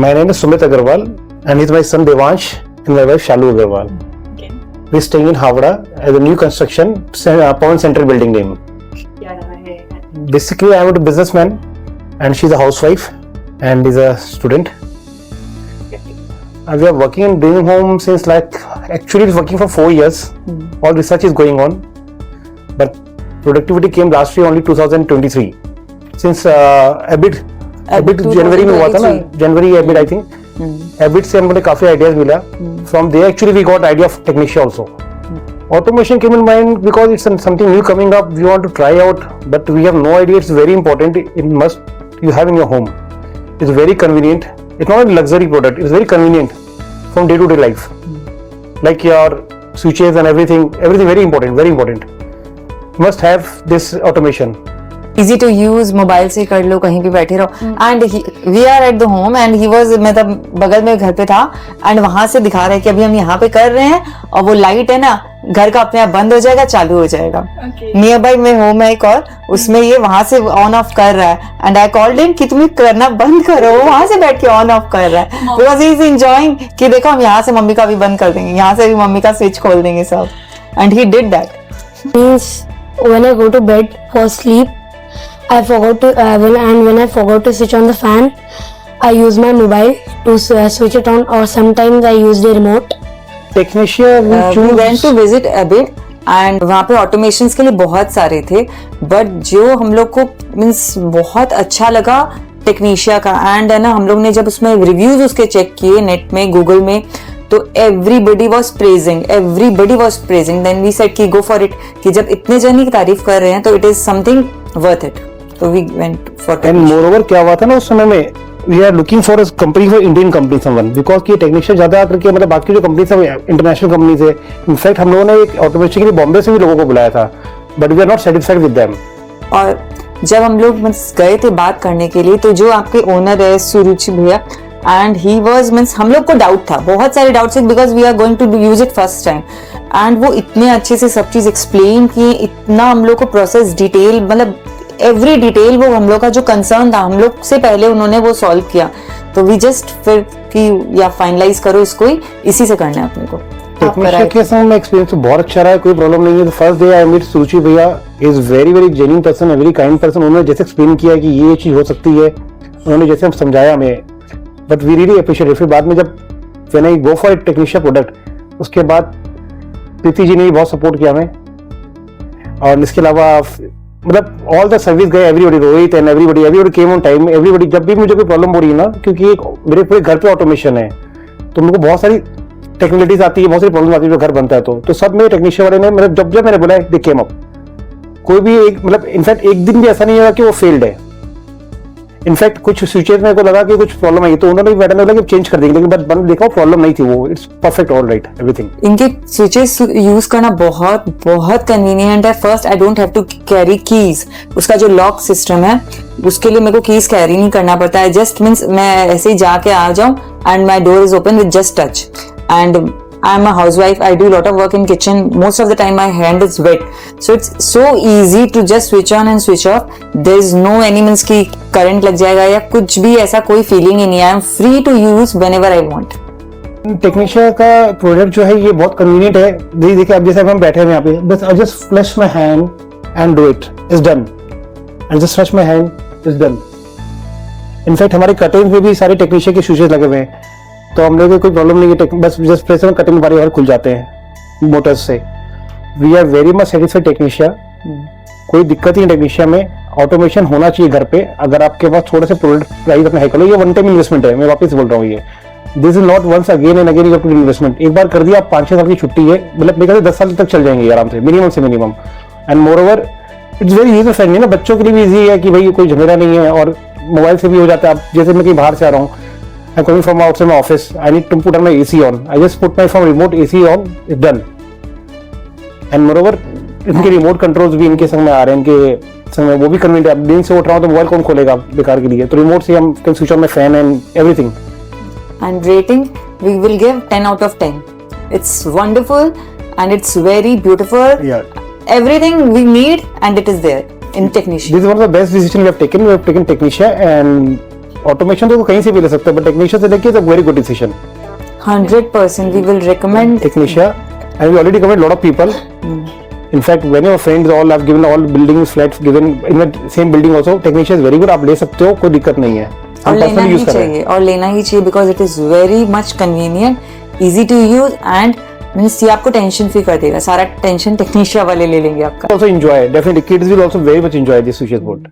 My name is Sumit Agarwal, and he's my son Devansh and my wife Shalu Agarwal. Okay. We're staying in Havra as a new construction, Pawan Central building name. क्या रहा है? Basically, I'm a businessman, and she's a housewife, and is a student. We are working in Dream Home since actually it's working for 4 years. All research is going on, but productivity came last year only 2023. Since EBIT जनवरी में हुआ था ना, जनवरी EBIT I think. EBIT से हमको काफी ideas मिला. From there actually we got idea of Technicia also. Automation came in mind because it's something new coming up. We want to try out, but we have no idea. It's very important. It must you have in your home. It's very convenient. It's not a luxury product. It's very convenient from day to day life. Like your switches and everything very important. Very important. Must have this automation. Easy to use, mobile से कर लो, कहीं भी बैठे रहो. And we are at the home and he was मतलब बगल में घर पे था एंड वहां से दिखा रहा है कि अभी हम यहाँ पे कर रहे हैं और वो लाइट है ना घर का अपने आप बंद हो जाएगा, चालू हो जाएगा. नियर बाय में होम है एक और, उसमें ये वहां से ऑन ऑफ कर रहा है. एंड आई कॉल्ड हिम कि तुम करना बंद करो, वो वहां से बैठ के ऑन ऑफ कर रहा है बिकॉज ही इज एंजॉयिंग कि देखो हम यहाँ से मम्मी का भी बंद कर देंगे, यहाँ से भी मम्मी का स्विच खोल देंगे सब. And he did that. Means when I go to bed for sleep, I forgot to when I forgot to switch on the fan, I use my mobile to switch it on, or sometimes I use the remote. Technicia we we went to visit EBIT and वहाँ पे automations के लिए बहुत सारे थे, but जो हम लोग को मीन्स बहुत अच्छा लगा Technicia का. एंड है ना हम लोग ने जब उसमें रिव्यूज उसके चेक किए नेट में, गूगल में, तो everybody was praising. Then we said कि go for it, कि जब इतने जन की तारीफ कर रहे हैं तो it is something worth it. So we went for Technicia. And moreover क्या हुआ था ना उस समय में, we are looking for a company for Indian company someone, because कि Technicia ज्यादा करके मतलब बाकी जो कंपनी सब इंटरनेशनल कंपनीज है. इनफैक्ट हम लोगों ने एक ऑटोमेशन के लिए बॉम्बे से भी लोगों को बुलाया था, but we are not satisfied with them. और जब हम लोग गए थे बात करने के लिए, तो जो आपके ओनर है सुरुचि भैया, एंड ही वाज मींस हम लोग को डाउट था, बहुत सारे डाउट्स थे because we are going to use it first time. And वो इतने अच्छे से सब चीज एक्सप्लेन किए, इतना हम लोग को प्रोसेस डिटेल, मतलब एवरी डिटेल, वो हम लोग का जो कंसर्न था हम लोग से पहले उन्होंने वो सॉल्व किया. तो वी जस्ट फिर कि या फाइनलाइज करो इसको ही, इसी से करना है अपने को. टेक्नीशियन के साथ में एक्सपीरियंस बहुत अच्छा रहा है, कोई प्रॉब्लम नहीं है. फर्स्ट डे आई मीट सुरुचि भैया, is very genuine person, very kind person. उन्होंने जैसे एक्सप्लेन किया कि ये चीज हो सकती है, उन्होंने जैसे हम समझाया हमें, बट वी रियली अप्रिशिएट. फिर बाद में जब when I go for Technicia product, उसके बाद प्रीति जी ने भी बहुत सपोर्ट किया हमें. और इसके अलावा मतलब ऑल द सर्विस गए, everybody, Rohit and everybody came on time. Everybody जब भी मुझे कोई प्रॉब्लम हो रही है ना, क्योंकि मेरे पूरे घर पे ऑटोमेशन है, तो मेरे को बहुत सारी टेक्निकलिटीज आती है, बहुत सारी प्रॉब्लम आती है जो घर बनता है. तो सब मेरे टेक्नीशियन वाले ने मतलब जब मैंने बोला दे केम अप. कोई भी एक मतलब इनफैक्ट एक दिन भी ऐसा नहीं हुआ कि वो फेल्ड है. इनफैक्ट कुछ स्विचेस मेरे को लगा कि कुछ प्रॉब्लम आई, तो उन्होंने भी मैडम ने बोला कि चेंज कर देंगे, लेकिन बस मैंने देखा प्रॉब्लम नहीं थी, वो it's perfect, all right, everything. इनके स्विचेस यूज करना बहुत कन्वीनियंट है. First I don't have to carry keys. उसका जो लॉक सिस्टम है उसके लिए मेरे को कीज कैरी नहीं करना पड़ता है. जस्ट मीन्स मैं ऐसे ही जाके आ जाऊं and my door is open with just touch. And I am a housewife. I do a lot of work in kitchen. Most of the time my hand is wet. So it's so easy to just switch on and switch off. There is no any means कि current लग जाएगा या कुछ भी ऐसा कोई feeling ही नहीं है. I am free to use whenever I want. टेक्नीशिया का प्रोडक्ट जो है ये बहुत कन्वीनियंट है. देखिए अब जैसे हम बैठे हैं यहाँ पे, बस I just flush my hand and do it, is done. I just flush my hand, is done. In fact हमारे कर्टेन पे भी सारे टेक्नीशिया के स्विचेस लगे हुए हैं, तो हम लोग को कोई प्रॉब्लम नहीं है. बस जस्ट प्रेस में कटिंग बारी और खुल जाते हैं मोटर्स से. We are very much satisfied Technicia. कोई दिक्कत ही नहीं टेक्नीशिया में. ऑटोमेशन होना चाहिए घर पे. अगर आपके पास थोड़े से प्रोडक्ट प्राइस अपना है कर लो, ये वन टाइम इन्वेस्टमेंट है, मैं वापस बोल रहा हूँ. ये this is not once again and again you have to investment. एक बार कर दिया, आप 5-6 साल की छुट्टी है, मतलब मेरे ख्याल से 10 साल तक चल जाएंगे आराम से, मिनिमम से minimum. And more over it's very user friendly ना, बच्चों के लिए भी ईजी है कि भाई कोई झमेला नहीं है, और मोबाइल से भी हो जाता है. आप जैसे मैं कहीं बाहर से आ रहा हूँ, I'm coming from outside my office. I need to put on my AC on. I just put my from remote AC on. It's done. And moreover, इनके रिमोट कंट्रोल्स भी इनके संग में आ रहे हैं. इनके संग में वो भी कन्वीनियंट है. अब दिन से उठ रहा हूँ तो मोबाइल कौन खोलेगा बेकार के लिए, तो रिमोट से हम can switch on my fan and everything. And rating we will give 10 out of 10. It's wonderful and it's very beautiful. Yeah. Everything we need and it is there in Technicia. This is one of the best decisions we have taken. We have taken Technicia, and automation तो कहीं से भी ले सकते हो, but technician से लेके तो very good decision 100% we will recommend. टेक्नीशिया, and we already covered a lot of people. In fact, many of our friends all have given all buildings, flats given in the same building also. Technician is very good. आप ले सकते हो, कोई दिक्कत नहीं है. और हम लेना personally ही use कर रहे हैं. चाहिए, और लेना ही चाहिए because it is very much convenient, easy to use and means ये आपको टेंशन फ्री कर देगा. सारा टेंशन टेक्नीशिया वाले ले लेंगे आपका. Also enjoy. Definitely, kids will also very much enjoy this switchboard.